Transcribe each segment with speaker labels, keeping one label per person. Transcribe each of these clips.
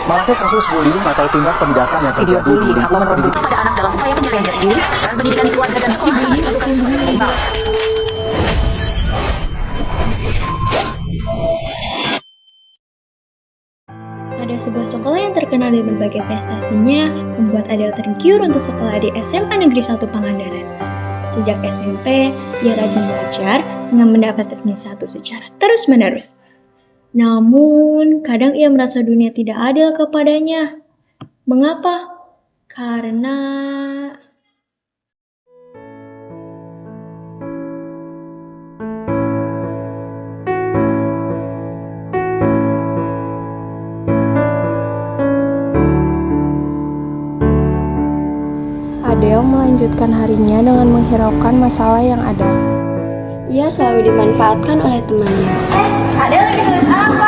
Speaker 1: Maraknya kasus bullying atau tindak penindasan yang terjadi di lingkungan pendidikan
Speaker 2: pada anak dalam upaya pencarian jati diri, peran pendidikan di keluarga dan sekolah.
Speaker 3: Pada sebuah sekolah yang terkenal dengan berbagai prestasinya, membuat Adele tergiur untuk sekolah di SMA Negeri 1 Pangandaran. Sejak SMP, ia rajin belajar dengan mendapat nilai 1 secara terus-menerus. Namun, kadang ia merasa dunia tidak adil kepadanya. Mengapa? Karena
Speaker 4: Adele melanjutkan harinya dengan menghiraukan masalah yang ada. Ia selalu dimanfaatkan oleh temannya.
Speaker 5: Adele lagi tulis apa?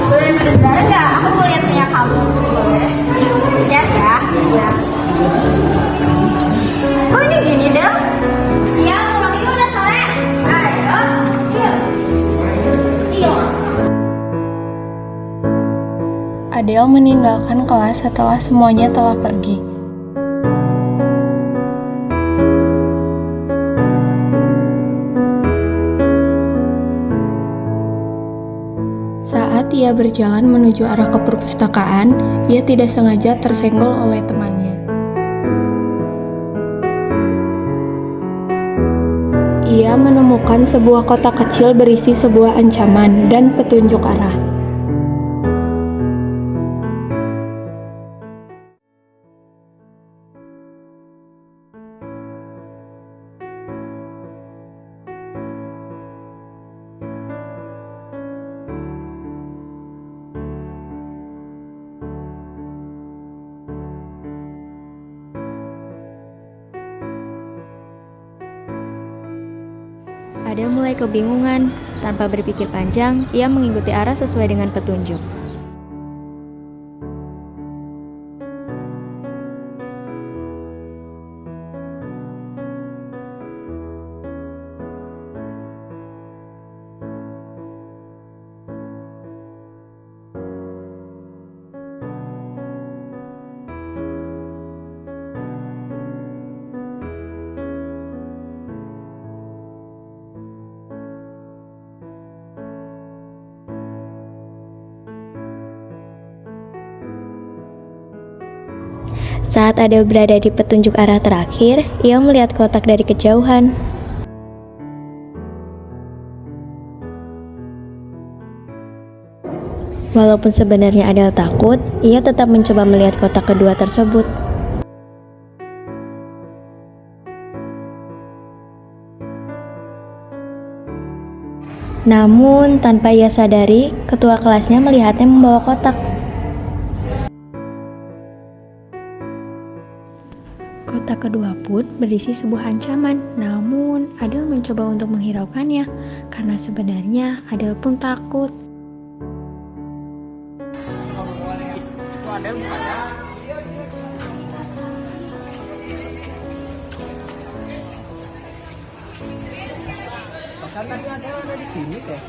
Speaker 5: Boleh tulis bareng nggak? Aku mau lihat punya kamu. Boleh? Lihat ya. Iya. Oh ini gini Del? Iya, pulang yuk udah sore. Ayo. Yuk. Yuk.
Speaker 4: Adele meninggalkan kelas setelah semuanya telah pergi. Saat ia berjalan menuju arah ke perpustakaan, ia tidak sengaja tersenggol oleh temannya. Ia menemukan sebuah kotak kecil berisi sebuah ancaman dan petunjuk arah. Adele mulai kebingungan. Tanpa berpikir panjang, ia mengikuti arah sesuai dengan petunjuk. Saat Adele berada di petunjuk arah terakhir, ia melihat kotak dari kejauhan. Walaupun sebenarnya Adele takut, ia tetap mencoba melihat kotak kedua tersebut. Namun, tanpa ia sadari, ketua kelasnya melihatnya membawa kotak. Kotak kedua pun berisi sebuah ancaman, namun Adele mencoba untuk menghiraukannya, karena sebenarnya Adele pun takut.
Speaker 6: Itu Adele bukannya? Bahkan tadi Adele ada di sini teh.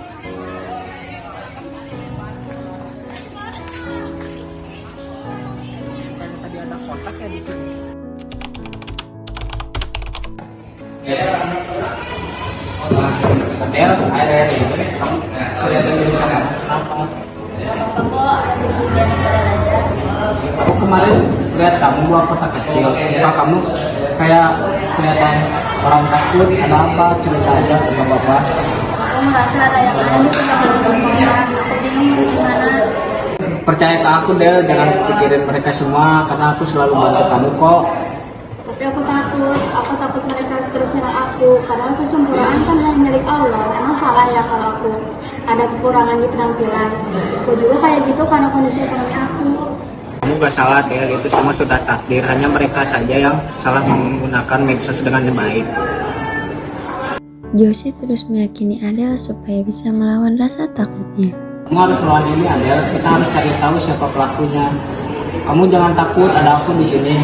Speaker 6: Bukannya tadi ada kotak ya di sini? Adele, akhir-akhir ini kamu kelihatan di sana apa? Aku kemarin lihat kamu bawa kotak kecil. Muka kamu kayak kelihatan orang takut. Ada apa? Cerita aja ke bapak.
Speaker 5: Aku merasa ada yang aneh di sekolah. Aku bingung harus gimana.
Speaker 6: Percaya ke aku Del, jangan pikirin mereka semua karena aku selalu bantu kamu kok.
Speaker 5: Tapi aku takut mereka terus nyerang aku. Padahal kesempurnaan kan hanya milik Allah. Emang salah ya kalau aku ada kekurangan di penampilan. Aku juga kayak gitu karena kondisi ekonomi aku.
Speaker 6: Kamu gak salah Del, itu semua sudah takdir. Hanya mereka saja yang salah menggunakan medsos dengan baik.
Speaker 4: Josie terus meyakini Adele supaya bisa melawan rasa takutnya.
Speaker 6: Kamu harus melawan ini Adele, kita harus cari tahu siapa pelakunya. Kamu jangan takut, ada aku di sini.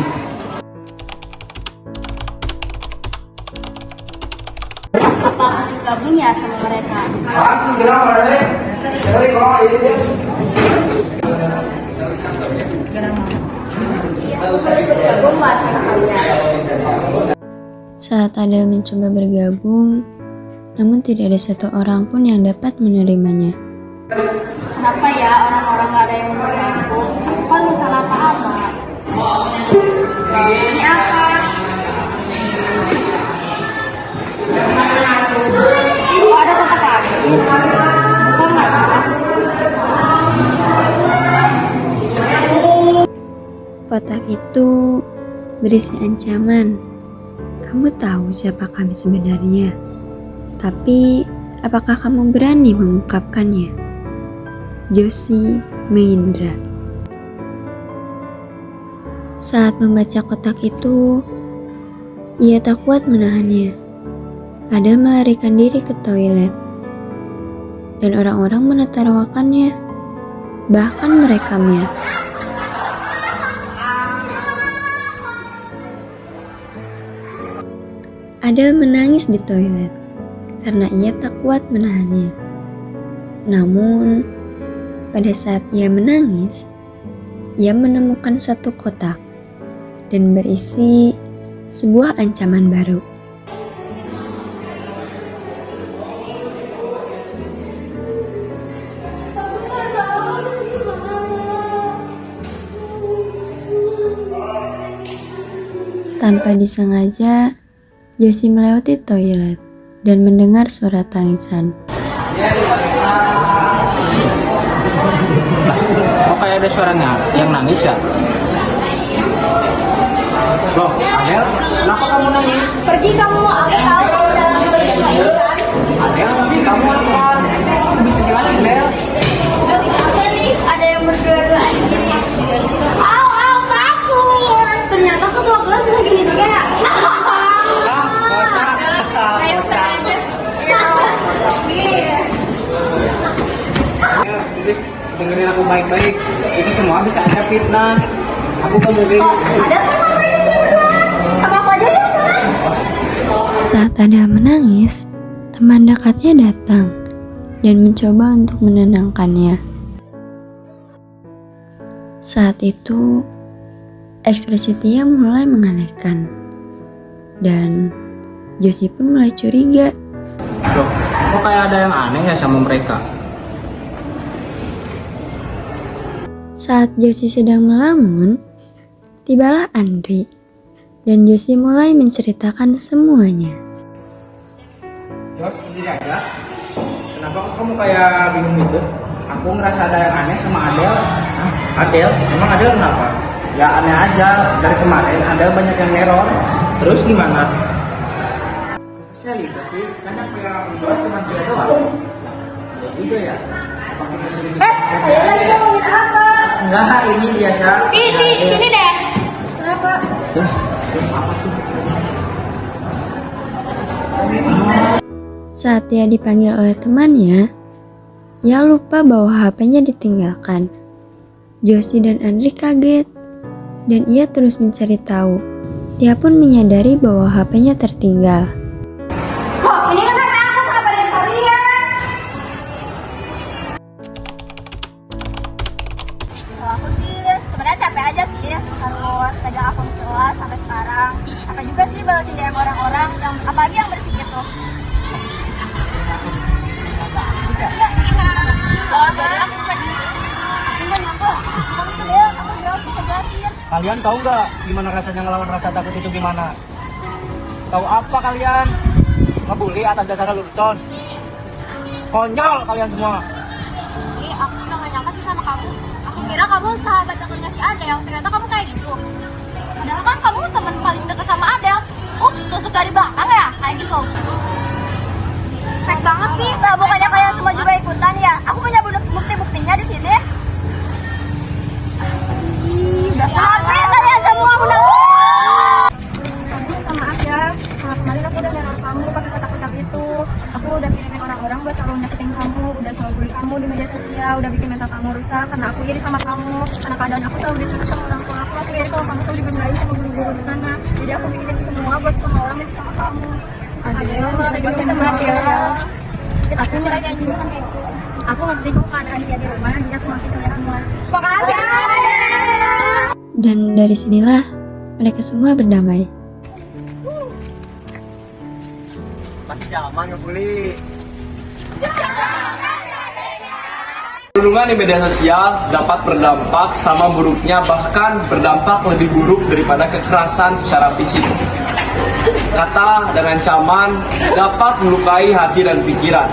Speaker 5: Apa gabung ya sama mereka?
Speaker 2: gara-gara mau.
Speaker 5: Bergabung lah sama kalian.
Speaker 7: Saat Adel mencoba bergabung, namun tidak ada satu orang pun yang dapat menerimanya.
Speaker 5: Kenapa ya orang-orang gak ada yang mau aku? Aku kan gak salah apa-apa. Ini apa? Oh, ada kotak lagi. Bukan gak salah.
Speaker 7: Kotak itu berisi ancaman. Kamu tahu siapa kami sebenarnya, tapi apakah kamu berani mengungkapkannya? Josie Mahendra. Saat membaca kotak itu, ia tak kuat menahannya. Adel melarikan diri ke toilet, dan orang-orang menertawakannya, bahkan merekamnya. Adel menangis di toilet karena ia tak kuat menahannya. Namun, pada saat ia menangis, ia menemukan suatu kotak dan berisi sebuah ancaman baru. Tanpa disengaja, Josie melewati toilet dan mendengar suara tangisan.
Speaker 6: Kok kayak ada suaranya yang nangis ya? Loh, Adel, kenapa kamu nangis?
Speaker 5: Pergi kamu, aku tahu kamu dalam semua ini kan.
Speaker 6: Adel, kamu apa? Bisa gimana, Adel?
Speaker 5: Apa nih? Ada yang berdua-duaan gini. Au, takut. Ternyata ketua kelas bisa gini juga ya.
Speaker 6: Please, dengerin aku baik-baik. Itu semua bisa ada fitnah. Aku kemudian.
Speaker 5: Ada kan ngapain di sini berdua? Sama aku aja ya sekarang.
Speaker 7: Saat Adel menangis, teman dekatnya datang dan mencoba untuk menenangkannya. Saat itu, ekspresi Tia mulai menganehkan, dan Josie pun mulai curiga.
Speaker 6: Loh, kok kayak ada yang aneh ya sama mereka?
Speaker 7: Saat Josie sedang melamun, tibalah Andri, dan Josie mulai menceritakan semuanya.
Speaker 6: Jawab sendiri aja. Kenapa kok kamu kayak bingung gitu? Aku ngerasa ada yang aneh sama Adel. Hah? Adel? Emang Adel kenapa? Ya aneh aja. Dari kemarin Adel banyak yang neror. Terus gimana? Saya lihat sih, karena yang berdua cuma dia doang. Ya juga ya. Apa kita sering
Speaker 5: Kalian lagi ngomongin apa?
Speaker 6: Enggak, ini biasa.
Speaker 5: Ini deh. Kenapa?
Speaker 6: Terus apa tuh?
Speaker 7: Saat dia dipanggil oleh temannya, ia lupa bahwa HP-nya ditinggalkan. Josie dan Andri kaget, dan ia terus mencari tahu. Dia pun menyadari bahwa HP-nya tertinggal.
Speaker 5: Kok ini kan HP aku, kenapa dari kalian? Kalau aku sih sebenarnya capek aja sih harus pegang akun kelas sampai sekarang. Capek juga sih balasin DM orang-orang yang apalagi yang bersih gitu.
Speaker 8: Kalian tahu nggak gimana rasanya ngelawan rasa takut itu gimana? Tahu apa kalian? Ngebully atas dasar lelucon. Konyol kalian semua.
Speaker 5: Aku udah gak nyangka sih sama kamu. Aku kira kamu sahabat dekatnya si Adel. Ternyata kamu kayak gitu. Padahal kan kamu teman paling dekat sama Adel. Ups, tusuk dari belakang ya? Kayak gitu. Fake banget sih. Nah, bukannya kalian semua juga ikutan ya? Aku punya bukti-buktinya di sini. Udah sampai kalian semua udah. Maaf ya, kemarin aku udah neror kamu pakai kotak-kotak itu. Aku udah kirimin orang-orang buat selalu nyakitin kamu, udah selalu bully kamu di media sosial, udah bikin mental kamu rusak karena aku iri sama kamu. Karena keadaan aku selalu ditutup sama orang tua aku iri kalau kamu selalu dibelain sama guru-guru di sana. Jadi aku bikin itu semua buat semua orang itu sama kamu. Adel, maaf ya. Aku mereka juga kan kayak aku ngerti kok keadaan dia di rumah, jadi aku maafin kalian semua. Makasih.
Speaker 7: Dan dari sinilah mereka semua berdamai.
Speaker 8: Masih zaman ngebully.
Speaker 9: Perundungan di media sosial dapat berdampak sama buruknya, bahkan berdampak lebih buruk daripada kekerasan secara fisik. Kata dan ancaman dapat melukai hati dan pikiran.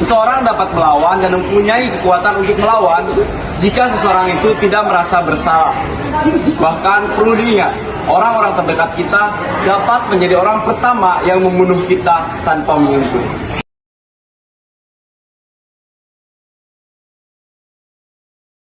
Speaker 9: Seseorang dapat melawan dan mempunyai kekuatan untuk melawan jika seseorang itu tidak merasa bersalah. Bahkan perlu diingat, orang-orang terdekat kita dapat menjadi orang pertama yang membunuh kita tanpa menyentuh.